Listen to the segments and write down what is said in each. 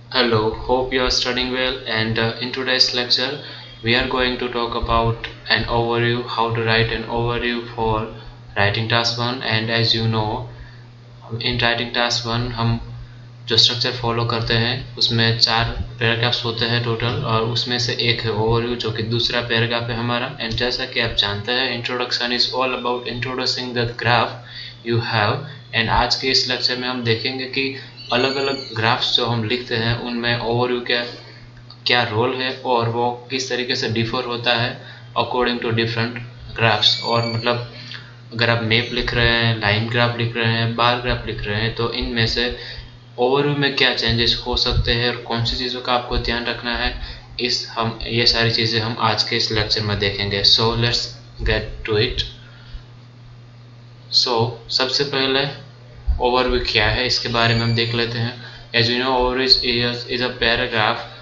Hello, hope you are studying well and in today's lecture we are going to talk about an overview, how to write an overview for writing task 1 and as you know in writing task 1 हम जो structure follow करते हैं उसमें 4 paragraphs होते हैं total और उसमें से एक है ओवरव्यू जो कि दूसरा पैराग्राफ है हमारा एंड जैसा कि आप जानते हैं introduction is all about introducing the graph you have and आज के इस लेक्चर में हम देखेंगे कि अलग अलग ग्राफ्स जो हम लिखते हैं उनमें ओवरव्यू क्या क्या रोल है और वो किस तरीके से डिफर होता है अकॉर्डिंग टू डिफरेंट ग्राफ्स और मतलब अगर आप मैप लिख रहे हैं लाइन ग्राफ लिख रहे हैं बार ग्राफ लिख रहे हैं तो इनमें से ओवरव्यू में क्या चेंजेस हो सकते हैं और कौन सी चीज़ों का आपको ध्यान रखना है हम ये सारी चीज़ें हम आज के इस लेक्चर में देखेंगे so let's get to it. सबसे पहले ओवरव्यू क्या है इसके बारे में हम देख लेते हैं। As you know overview is a paragraph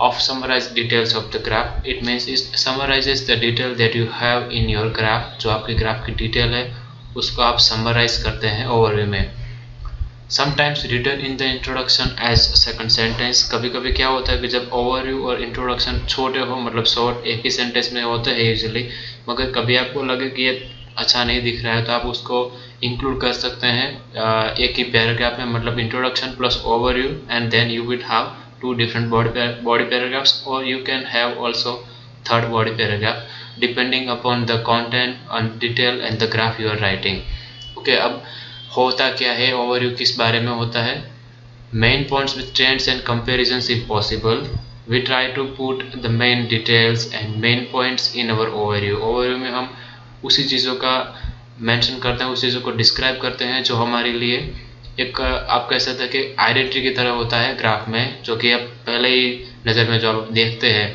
of summarize details of the graph. It means it summarizes the detail that you have in your graph. जो आपके ग्राफ की डिटेल है उसको आप समराइज करते हैं ओवरव्यू में। Sometimes written in the introduction as second sentence. कभी कभी क्या होता है कि जब ओवरव्यू और इंट्रोडक्शन छोटे हो मतलब शॉर्ट एक ही सेंटेंस में होते हैं यूजुअली, मगर कभी आपको लगे कि ये अच्छा नहीं दिख रहा है तो आप उसको इंक्लूड कर सकते हैं एक ही पैराग्राफ में, मतलब introduction plus overview and then you will have two different body paragraphs or you can have also third body paragraph depending upon the content and detail and the graph you are writing. Okay, अब होता क्या है overview किस बारे में होता है। Main points with trends and comparisons if possible we try to put the main details and main points in our overview. Overview में हम उसी चीज़ों का मेंशन करते हैं, उस चीज़ों को डिस्क्राइब करते हैं जो हमारे लिए एक आप कह सकते हैं कि आइडेंटिटी की तरह होता है ग्राफ में, जो कि आप पहले ही नज़र में जो आप देखते हैं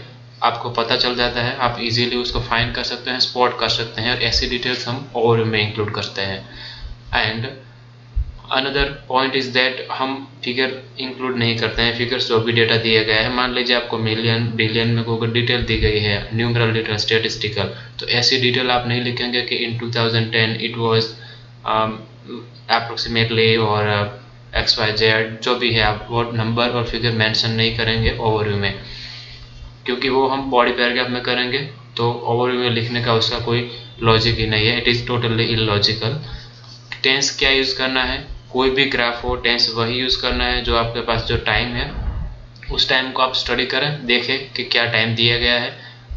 आपको पता चल जाता है, आप इजीली उसको फाइंड कर सकते हैं, स्पॉट कर सकते हैं और ऐसी डिटेल्स हम ओवरव्यू में इंक्लूड करते हैं। And another point is that हम फिगर इंक्लूड नहीं करते हैं। फिगर्स जो भी डेटा दिया गया है, मान लीजिए आपको मिलियन बिलियन में कोई डिटेल दी गई है न्यूमरल डिटेल स्टेटिस्टिकल, तो ऐसी डिटेल आप नहीं लिखेंगे कि इन 2010 इट वाज अप्रोक्सीमेटली और एक्स वाई जेड जो भी है, आप वो नंबर और फिगर मेंशन नहीं करेंगे ओवरव्यू में, क्योंकि वो हम बॉडी पैराग्राफ में करेंगे तो ओवरव्यू में लिखने का उसका कोई लॉजिक ही नहीं है, it is totally illogical. Tense क्या यूज़ करना है, कोई भी ग्राफ हो टेंस वही यूज़ करना है जो आपके पास जो टाइम है उस टाइम को आप स्टडी करें, देखें कि क्या टाइम दिया गया है।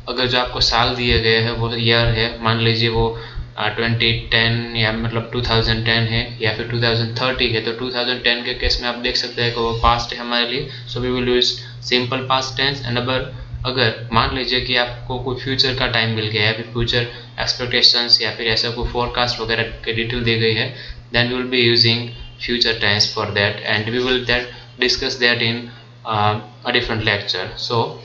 अगर जो आपको साल दिए गए हैं वो ईयर है, मान लीजिए वो 2010 या मतलब 2010 है या फिर 2030 है, तो 2010 के केस में आप देख सकते हैं कि वो पास्ट है हमारे लिए, so we will use simple past tense. And अगर मान लीजिए कि आपको कोई फ्यूचर का टाइम मिल गया है, फिर फ्यूचर एक्सपेक्टेशंस या फिर ऐसा कोई फोरकास्ट वगैरह की डिटेल दी गई है, then we will be using future tense for that and we will that discuss that in a different lecture. So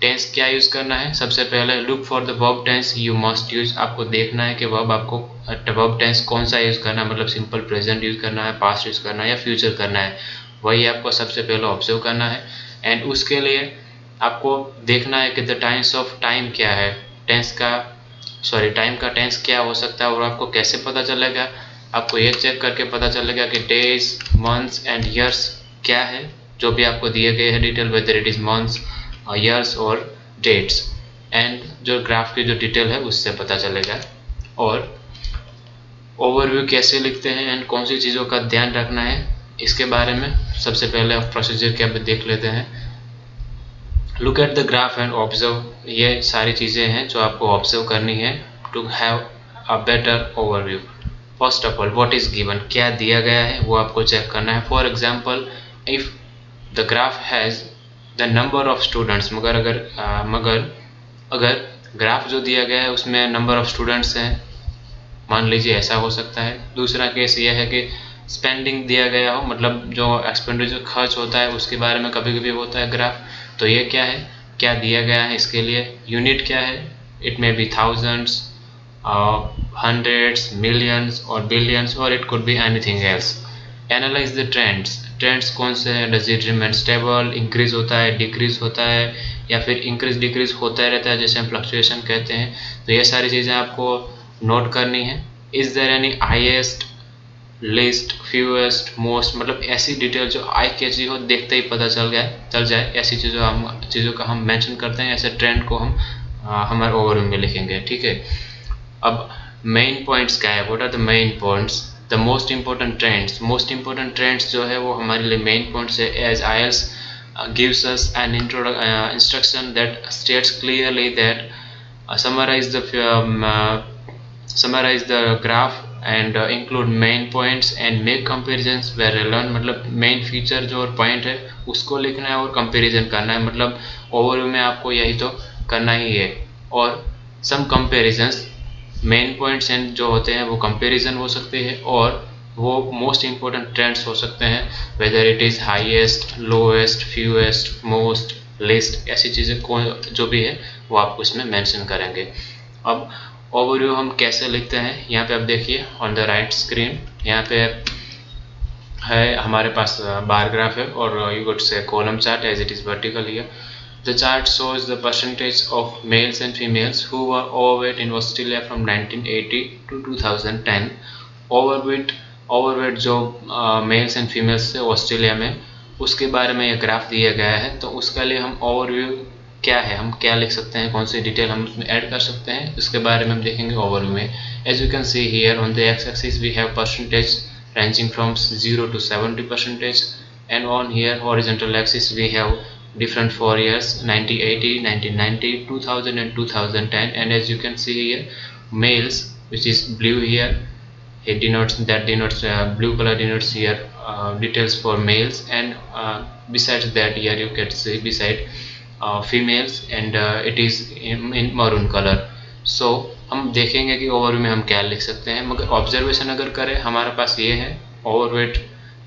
tense क्या यूज़ करना है, सबसे पहले look for the verb tense you must use. आपको देखना है कि वर्ब टेंस कौन सा यूज़ करना है, मतलब सिंपल प्रेजेंट यूज़ करना है, पास्ट यूज़ करना है या फ्यूचर करना है, वही आपको सबसे पहले ऑब्जर्व करना है। एंड उसके लिए आपको देखना है कि द टाइम्स ऑफ टाइम क्या है, टाइम का टेंस क्या हो सकता है और आपको कैसे पता चलेगा। आपको ये चेक करके पता चलेगा कि डेज मंथ्स एंड ईयर्स क्या है, जो भी आपको दिए गए हैं detail, whether it is months years और डेट्स, एंड जो ग्राफ की जो डिटेल है उससे पता चलेगा। और ओवरव्यू कैसे लिखते हैं एंड कौन सी चीज़ों का ध्यान रखना है इसके बारे में सबसे पहले प्रोसीजर क्या देख लेते हैं। Look at the graph and observe, ये सारी चीज़ें हैं जो आपको ऑब्जर्व करनी है to have a better overview. First of all what is given, क्या दिया गया है वो आपको चेक करना है। For example if the graph has the number of students, मगर अगर ग्राफ जो दिया गया है उसमें नंबर ऑफ स्टूडेंट्स हैं, मान लीजिए ऐसा हो सकता है। दूसरा केस यह है कि स्पेंडिंग दिया गया हो, मतलब जो एक्सपेंडिचर खर्च होता है उसके बारे में कभी कभी होता है ग्राफ, तो ये क्या है, क्या दिया गया है इसके लिए। यूनिट क्या है, it may be thousands, hundreds, millions और बिलियंस और it could be anything else. Analyse the trends, trends कौन से हैं, does it remain stable, increase होता है, डिक्रीज होता है या फिर इंक्रीज डिक्रीज होता रहता है जैसे हम फ्लक्चुएशन कहते हैं, तो ये सारी चीज़ें आपको नोट करनी है। Is there any highest least, fewest, most, मतलब ऐसी डिटेल जो आई कैची हो, देखते ही पता चल जाए, ऐसी चीज़ों का हम मेंशन करते हैं। ऐसे ट्रेंड को हम हमारे ओवरव्यू में लिखेंगे, ठीक है। अब मेन पॉइंट्स क्या है, what are the main points, the most important trends जो है वो हमारे लिए मेन पॉइंट्स है। As IELTS gives us an instruction that states clearly that summarize the graph and include main points and make comparisons where relevant, मतलब main feature जो और point है उसको लिखना है और कंपैरिजन करना है, मतलब ओवरव्यू में आपको यही तो करना ही है। और सम कंपैरिजंस, मेन पॉइंट्स एंड जो होते हैं वो कंपैरिजन हो सकते हैं और वो मोस्ट इंपॉर्टेंट ट्रेंड्स हो सकते हैं, whether it is highest, lowest, fewest, most, list, ऐसी चीज़ें जो भी है वो आप उसमें मेंशन करेंगे। अब ओवरव्यू हम कैसे लिखते हैं, यहाँ पे आप देखिए ऑन द राइट स्क्रीन, यहाँ पे है हमारे पास बार ग्राफ है और you could say column chart as it is vertical here. The chart shows the percentage of males and females who were overweight in Australia from 1980 to 2010। overweight जो mails and females थे Australia में, उसके बारे में ये graph दिया गया है। तो उसके लिए हम ओवरव्यू क्या है, हम क्या लिख सकते हैं, कौन सी डिटेल हम उसमें ऐड कर सकते हैं, उसके बारे में हम देखेंगे ओवरव्यू में। As you can see here on the x axis we have percentage ranging from 0 to 70%, and on here horizontal axis we have different for years 1980, 1990, 2000 and 2010, and as you can see here males, which is blue here, it denotes blue color denotes here details for males, and besides that here you can see beside females, and it is in maroon color। so हम देखेंगे कि overview में हम क्या लिख सकते हैं, मगर ऑब्जर्वेशन अगर करें हमारे पास ये है ओवरवेट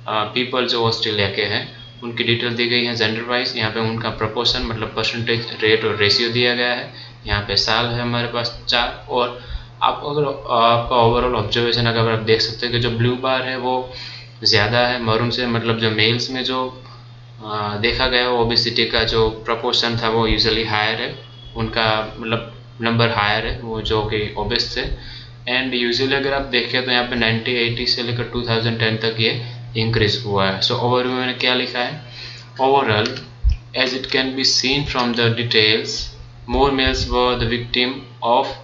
पीपल जो ऑस्ट्रेलिया के हैं उनकी डिटेल दी गई है जेंडर वाइज। यहाँ पे उनका प्रोपोर्शन मतलब परसेंटेज, रेट और रेशियो दिया गया है। यहाँ पे साल है हमारे पास 4, और आप अगर आपका ओवरऑल ऑब्जर्वेशन अगर आप देख सकते हैं कि जो ब्लू बार है वो ज़्यादा है मरून से, मतलब जो मेल्स में जो देखा गया ओबेसिटी का जो प्रोपोर्शन था वो यूजुअली हायर है, उनका मतलब नंबर हायर है वो जो कि ओबेस थे। एंड यूजुअली अगर आप देखें तो यहाँ पे 1980 से लेकर 2010 तक ये इंक्रीज हुआ है। सो ओवरव्यू में मैंने क्या लिखा है, overall as it can be seen from the details more males were the victim of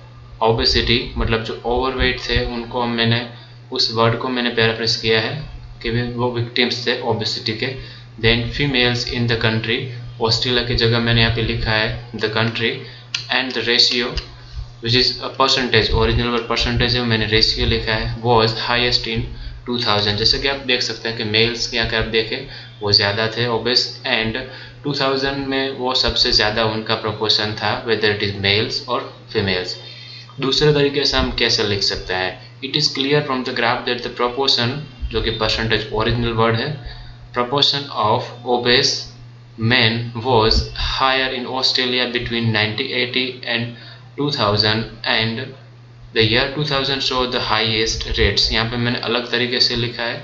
obesity, मतलब जो ओवरवेट थे उनको मैंने उस वर्ड को मैंने पैराफ्रेज किया है कि वो विक्टिम्स थे ओबेसिटी के। Then females in the country, Australia की जगह मैंने यहाँ पे लिखा है the country, and the ratio which is percentage, original word percentage है, मैंने रेशियो लिखा है, वॉज हाईएस्ट इन 2000। जैसे कि आप देख सकते हैं कि मेल्स के अगर आप देखें वो ज़्यादा थे ओबेस, एंड 2000 में वो सबसे ज़्यादा उनका प्रोपोर्शन था, वेदर इट इज़ मेल्स और फीमेल्स। दूसरे तरीके से हम कैसे लिख सकते हैं, it is clear from the graph that the proportion, जो कि परसेंटेज ओरिजिनल वर्ड है, proportion of obese men was higher in Australia between 1980 and 2000, and the year 2000 showed the highest rates। यहाँ पे मैंने अलग तरीके से लिखा है,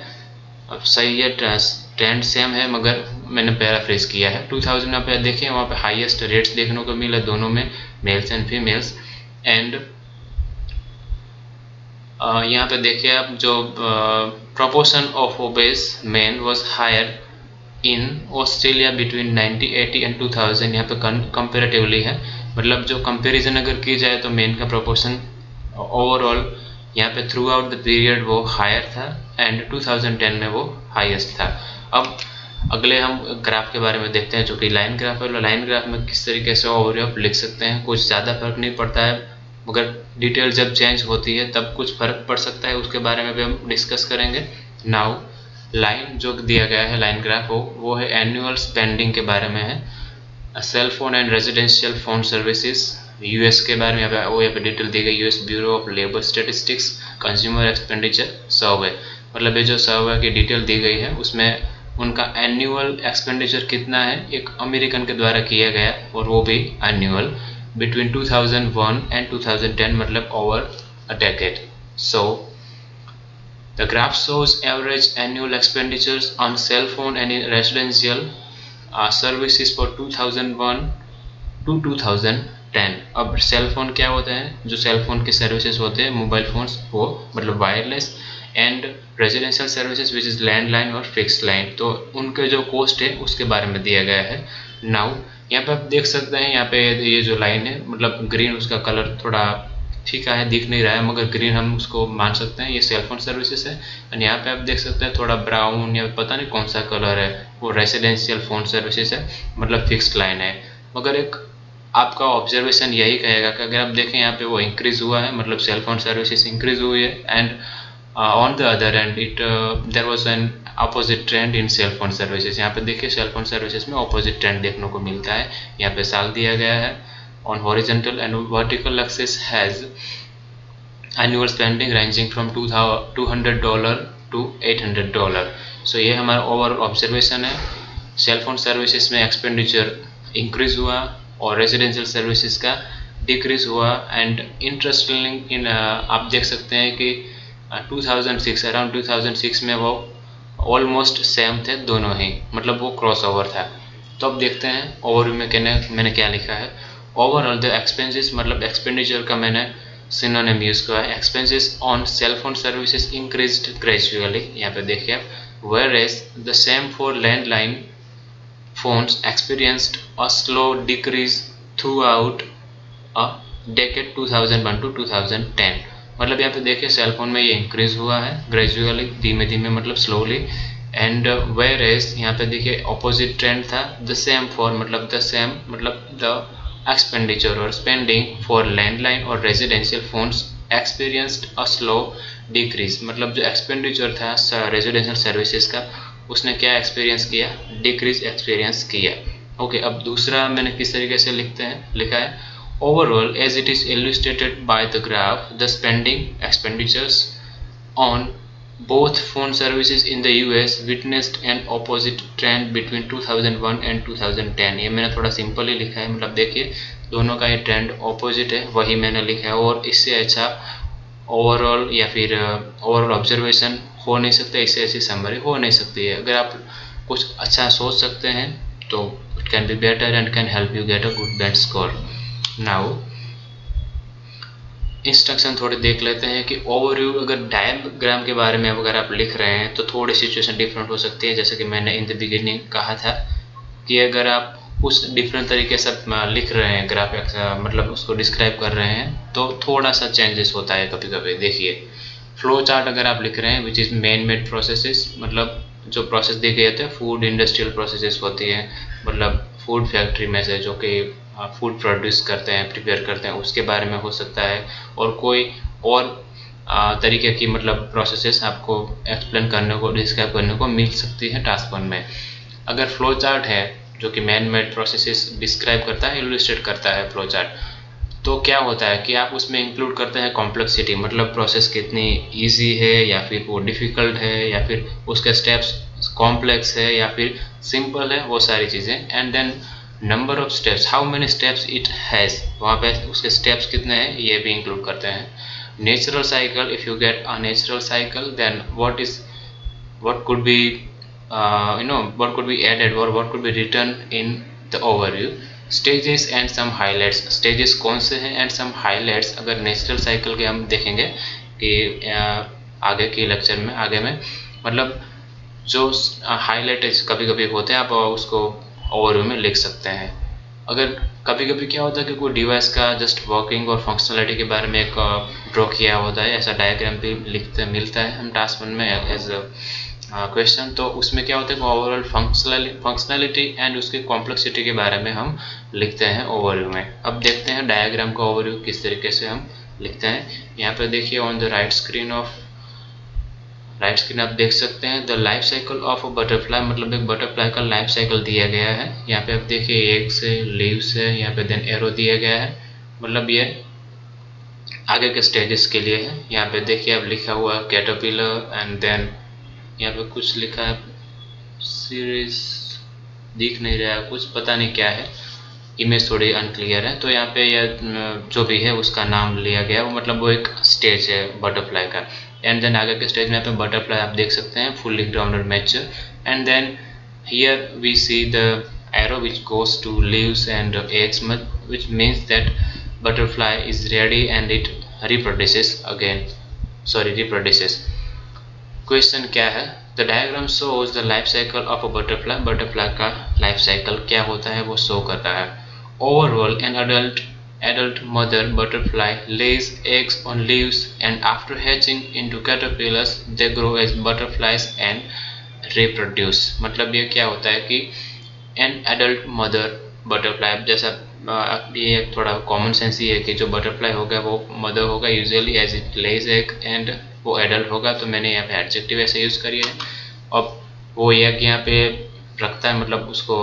अब सही है, ट्रेंड सेम है मगर मैंने पैराफ्रेज किया है। 2000 यहाँ पे देखें वहाँ पे हाईएस्ट रेट्स देखने को मिला दोनों में, मेल्स एंड फीमेल्स। एंड यहाँ पे देखिए आप जो proportion of obese man was higher in Australia between 1980 and 2000, यहाँ पे कंपेरेटिवली है, मतलब जो कंपैरिजन अगर की जाए तो मेन का प्रोपोर्शन ओवरऑल यहाँ पे थ्रू आउट द पीरियड वो हायर था, एंड 2010 में वो हाईएस्ट था। अब अगले हम ग्राफ के बारे में देखते हैं जो कि लाइन ग्राफ है। लाइन ग्राफ में किस तरीके से ओवरव्यू आप लिख सकते हैं, कुछ ज़्यादा फर्क नहीं पड़ता है, मगर डिटेल जब चेंज होती है तब कुछ फर्क पड़ सकता है, उसके बारे में भी हम डिस्कस करेंगे। नाउ लाइन जो दिया गया है लाइन ग्राफ वो है एनुअल स्पेंडिंग के बारे में है। Cell phone and residential phone services US के बारे में यहाँ पे डिटेल दी गई, US bureau of labour statistics consumer expenditure survey, मतलब ये जो सर्वे की डिटेल दी गई है उसमें उनका एनुअल एक्सपेंडिचर कितना है एक अमेरिकन के द्वारा किया गया, और वो भी एनुअल between 2001 and 2010, मतलब over a decade। So the graph shows average annual expenditures on cell phone and residential services for 2001 to 2010। अब सेल फोन क्या होता है, जो सेल फोन के सर्विसेज होते हैं मोबाइल फोन्स वो मतलब wireless, and residential services which is landline और फिक्स लाइन, तो उनके जो कॉस्ट है उसके बारे में दिया गया है। नाउ यहाँ पे आप देख सकते हैं, यहाँ पे ये जो लाइन है मतलब ग्रीन, उसका कलर थोड़ा फीका है, दिख नहीं रहा है, मगर ग्रीन हम उसको मान सकते हैं, ये सेलफोन सर्विसेज है। एंड यहाँ पे आप देख सकते हैं थोड़ा ब्राउन या पता नहीं कौन सा कलर है, वो रेसिडेंशियल फोन सर्विसेज है, मतलब फिक्स्ड लाइन है। मगर एक आपका ऑब्जर्वेशन यही कहेगा कि अगर आप देखें यहाँ पे वो इंक्रीज हुआ है, मतलब सेलफोन सर्विसेज इंक्रीज हुई है, and on the other end it there was an opposite trend in cellphone services. यहाँ पे देखिए सेलफोन सर्विसेज में अपोजिट ट्रेंड देखने को मिलता है। यहाँ पे साल दिया गया है, on horizontal and vertical axis has annual spending ranging from $200 to $800। सो ये हमारा ओवरऑल ऑब्जर्वेशन है। सेलफोन सर्विसेज में एक्सपेंडिचर इंक्रीज हुआ और रेजिडेंशियल सर्विसेज का डिक्रीज हुआ। एंड इंटरेस्टिंग इन आप देख सकते हैं कि 2006 अराउंड 2006 में वो ऑलमोस्ट सेम थे दोनों ही, मतलब वो क्रॉस ओवर था। तो अब देखते हैं ओवरव्यू में मैंने क्या लिखा है। ओवरऑल द एक्सपेंसेस, मतलब एक्सपेंडिचर का मैंने सिनोनिम यूज किया है, expenses on cellphone services increased gradually. यहाँ पे देखिए आप, whereas the same for landline phones experienced a slow decrease throughout a decade 2001 to 2010। मतलब यहाँ पे देखिए सेलफोन में ये इंक्रीज हुआ है ग्रेजुअली, धीमे धीमे, मतलब स्लोली। एंड whereas यहाँ पे देखिए ऑपोजिट ट्रेंड था, द सेम फॉर मतलब द सेम मतलब द एक्सपेंडिचर और स्पेंडिंग फॉर लैंडलाइन और residential phones experienced a slow decrease. मतलब जो एक्सपेंडिचर था रेजिडेंशियल सर्विसेज का, उसने क्या एक्सपीरियंस किया, डिक्रीज एक्सपीरियंस किया। ओके, अब दूसरा मैंने किस तरीके से लिखा है, overall as it is illustrated by the graph, the spending expenditures on both phone services in the US witnessed an opposite trend between 2001 and 2010। ये मैंने थोड़ा सिंपल ही लिखा है, मतलब देखिए दोनों का ये ट्रेंड ऑपोजिट है, वही मैंने लिखा है। और इससे अच्छा ओवरऑल या फिर ओवरऑल ऑब्जर्वेशन हो नहीं सकता, इससे ऐसी समरी हो नहीं सकती है। अगर आप कुछ अच्छा सोच सकते हैं तो it can be better and can help you get a good bench score. Now instruction थोड़े देख लेते हैं कि ओवरव्यू, अगर डायग्राम के बारे में अगर आप लिख रहे हैं तो थोड़ी सिचुएशन डिफरेंट हो सकती है। जैसे कि मैंने इन द बिगिनिंग कहा था कि अगर आप कुछ डिफरेंट तरीके से लिख रहे हैं ग्राफ, मतलब उसको डिस्क्राइब कर रहे हैं, तो थोड़ा सा चेंजेस होता है कभी कभी। देखिए फ्लो चार्ट अगर आप लिख रहे हैं which is main made processes, मतलब जो प्रोसेस देखे जाते हैं फूड इंडस्ट्रियल प्रोसेसेस होती है, मतलब फूड फैक्ट्री में से जो कि फूड प्रोड्यूस करते हैं, प्रिपेयर करते हैं, उसके बारे में हो सकता है। और कोई और तरीके की मतलब प्रोसेसेस आपको एक्सप्लेन करने को, डिस्क्राइब करने को मिल सकती है टास्क 1 में। अगर फ्लो चार्ट है जो कि मैन मेड प्रोसेसेस डिस्क्राइब करता है, इलस्ट्रेट करता है फ्लो चार्ट, तो क्या होता है कि आप उसमें इंक्लूड करते हैं कॉम्प्लेक्सिटी, मतलब प्रोसेस कितनी इजी है या फिर वो डिफ़िकल्ट है या फिर उसके स्टेप्स कॉम्प्लेक्स है या फिर सिंपल है, वो सारी चीज़ें। And then number of steps, how many steps it has, वहाँ पे उसके स्टेप्स कितने हैं ये भी इंक्लूड करते हैं। Natural cycle, if you get a natural cycle then what could be what could be added or what could be written in the overview। Stages and some highlights, stages कौन से हैं and some highlights, अगर natural cycle के हम देखेंगे कि आगे के लेक्चर में आगे में, मतलब जो हाईलाइट कभी कभी होते हैं आप उसको ओवरव्यू में लिख सकते हैं। अगर कभी कभी क्या होता है कि कोई डिवाइस का जस्ट वर्किंग और फंक्शनलिटी के बारे में एक ड्रॉ किया होता है, ऐसा डायग्राम भी लिखते मिलता है हम टास्क 1 में एज क्वेश्चन, तो उसमें क्या होता है कि ओवरऑल फंक्शनलिटी एंड उसकी कॉम्प्लेक्सिटी के बारे में हम लिखते हैं ओवरव्यू में। अब देखते हैं डायग्राम का ओवरव्यू किस तरीके से हम लिखते हैं। यहाँ पे देखिए ऑन द राइट स्क्रीन आप देख सकते हैं the life cycle of a butterfly, मतलब एक बटरफ्लाई का लाइफ साइकिल दिया गया है। यहाँ पे आप देखिए एग से लीव्स है, यहाँ पे देन एरो दिया गया है, मतलब ये आगे के स्टेजेस के लिए है। यहाँ पे देखिए अब लिखा हुआ है कैटरपिलर एंड देन यहाँ पे कुछ लिखा है सीरीज, दिख नहीं रहा है कुछ, पता नहीं क्या है, इमेज थोड़ी अनक्लियर है। तो यहाँ पे यह जो भी है उसका नाम लिया गया, वो मतलब वो एक स्टेज है बटरफ्लाई का। एंड देन आगे के स्टेज में यहाँ पे बटरफ्लाई आप देख सकते हैं fully grounded mature. And then here we see the arrow which goes to leaves and eggs, which means that butterfly is ready and it reproduces again, reproduces। Question क्या है, the diagram shows the life cycle of a butterfly, butterfly का life cycle क्या होता है वो show कर रहा है। Overall an adult mother butterfly lays eggs on leaves and after hatching into caterpillars they grow as butterflies and reproduce। मतलब ये क्या होता है कि एन एडल्ट मदर बटरफ्लाई, जैसा ये थोड़ा कॉमन सेंस ही है कि जो बटरफ्लाई होगा वो मदर होगा usually as it lays egg, and वो एडल्ट होगा, तो मैंने यहाँ पे एडजेक्टिव ऐसे यूज़ करी है। अब वो एग यहाँ पे रखता है, मतलब उसको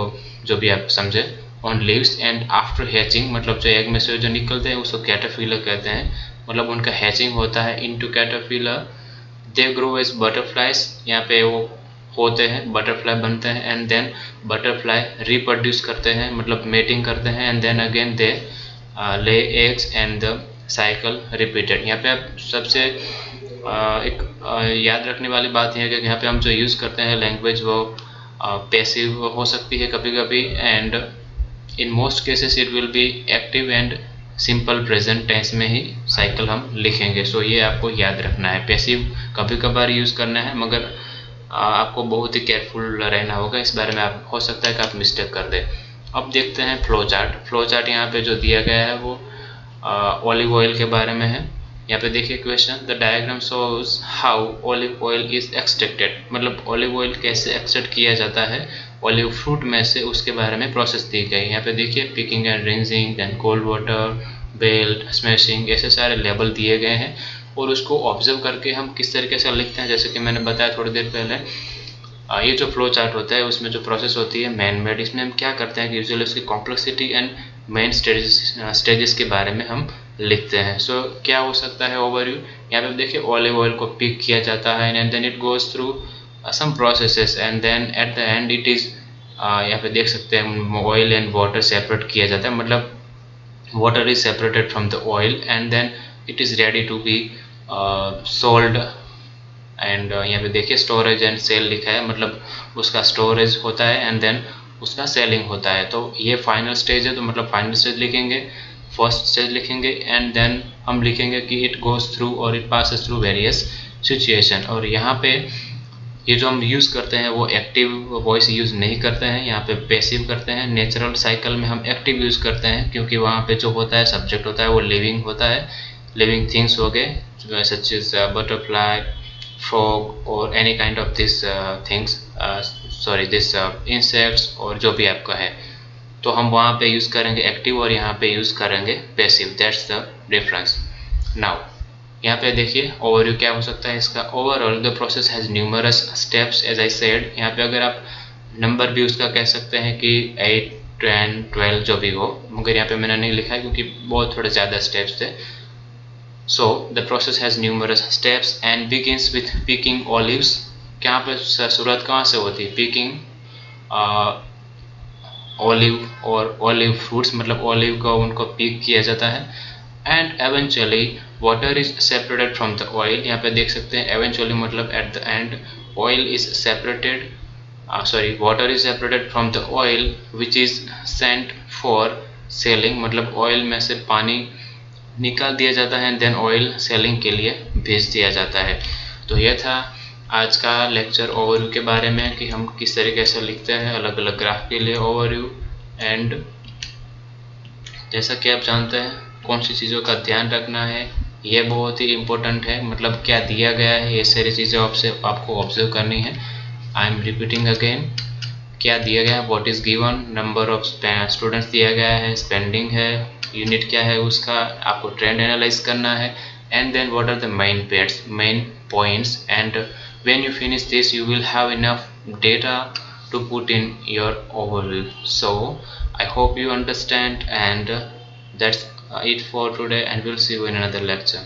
जो भी आप समझे, on leaves and after hatching, मतलब जो एग में से जो निकलते हैं उसको कैटरपिलर कहते हैं, मतलब उनका हैचिंग होता है into caterpillar. They grow as butterflies, यहाँ पे वो होते हैं बटरफ्लाई बनते हैं, एंड देन बटरफ्लाई रिप्रोड्यूस करते हैं, मतलब मेटिंग करते हैं, and then again they lay eggs and the cycle repeated. यहाँ पे आप सबसे एक याद रखने वाली बात है कि यहाँ पे हम जो यूज़ करते हैं लैंग्वेज वो पैसिव हो सकती है कभी कभी, and in most cases it will be active and simple present tense में ही साइकिल हम लिखेंगे। सो ये आपको याद रखना है, पैसिव कभी कभार यूज़ करना है, मगर आपको बहुत ही केयरफुल रहना होगा इस बारे में, आप हो सकता है कि आप मिस्टेक कर दें। अब देखते हैं फ्लो चार्ट। फ्लो चार्ट यहाँ पे जो दिया गया है वो ऑलिव ऑयल के बारे में है। यहाँ पे देखिए question, the diagram shows how olive oil is extracted, मतलब ऑलिव ऑयल कैसे एक्सट्रैक्ट किया जाता है ऑलिव फ्रूट में से, उसके बारे में प्रोसेस दी गई। यहाँ पे देखिए picking and rinsing, then cold water, belt, smashing, ऐसे सारे लेबल दिए गए हैं, और उसको ऑब्जर्व करके हम किस तरीके से लिखते हैं, जैसे कि मैंने बताया थोड़ी देर पहले, ये जो फ्लो चार्ट होता है उसमें जो प्रोसेस होती है मैन मेड, इसमें हम क्या करते हैं कि यूजुअली उसकी कॉम्प्लेक्सिटी एंड मेन स्टेजेस के बारे में हम लिखते हैं। सो क्या हो सकता है ओवरव्यू, यहाँ पे देखिए ऑलिव ऑयल को पिक किया जाता है and then it goes through some processes and then at the end it is, यहाँ पे देख सकते हैं ऑयल एंड वाटर सेपरेट किया जाता है, मतलब water is separated from the oil and then it is ready to be sold, and यहाँ पे देखिए स्टोरेज एंड सेल लिखा है, मतलब उसका स्टोरेज होता है एंड देन उसका सेलिंग होता है। तो ये फाइनल स्टेज है, तो मतलब फाइनल स्टेज लिखेंगे, फर्स्ट स्टेज लिखेंगे, एंड देन हम लिखेंगे कि इट गोज थ्रू और it passes through various situation. और यहाँ पे ये जो हम यूज़ करते हैं वो एक्टिव वॉइस यूज़ नहीं करते हैं, यहाँ पे पैसिव करते हैं। नेचुरल साइकिल में हम एक्टिव यूज़ करते हैं, क्योंकि वहाँ पे जो होता है सब्जेक्ट होता है वो लिविंग होता है, लिविंग थिंग्स हो गए सच एज बटरफ्लाई, फ्रॉग और any kind of this things, sorry this insects, और जो भी आपका है, तो हम वहाँ पे यूज़ करेंगे एक्टिव और यहाँ पे यूज़ करेंगे passive. That's the difference. Now यहाँ पे देखिए ओवरव्यू क्या हो सकता है इसका। Overall the process has numerous steps as I said. यहाँ पे अगर आप नंबर भी उसका कह सकते हैं कि 8, 10, 12 जो भी हो, मगर यहाँ पे मैंने नहीं लिखा है क्योंकि बहुत थोड़े ज़्यादा स्टेप्स थे। So the process has numerous steps and begins with picking olives. यहाँ पे शुरुआत कहाँ से होती है, पिकिंग ऑलिव और ऑलिव फ्रूट्स, मतलब ऑलिव को उनको पिक किया जाता है, and eventually water is separated from the oil. यहाँ पे देख सकते हैं एवेंचुअली मतलब eight the and oil is separated, sorry water is separated from the oil which is sent for selling, मतलब ऑयल में से पानी निकाल दिया जाता है एंड देन ऑयल सेलिंग के लिए भेज दिया जाता है। तो यह था आज का लेक्चर ओवरव्यू के बारे में कि हम किस तरीके से लिखते हैं अलग अलग ग्राफ के लिए ओवरव्यू। एंड जैसा कि आप जानते हैं कौन सी चीज़ों का ध्यान रखना है, ये बहुत ही इम्पोर्टेंट है, मतलब क्या दिया गया है ये सारी चीज़ें आपको ऑब्जर्व करनी है। आई एम रिपीटिंग अगेन, क्या दिया गया है, what is given, number of students दिया गया है, स्पेंडिंग है, यूनिट क्या है उसका, आपको ट्रेंड एनालाइज करना है, and then what are the main points, and when you finish this you will have enough data to put in your overview. So I hope you understand, and that's it for today, and we'll see you in another lecture.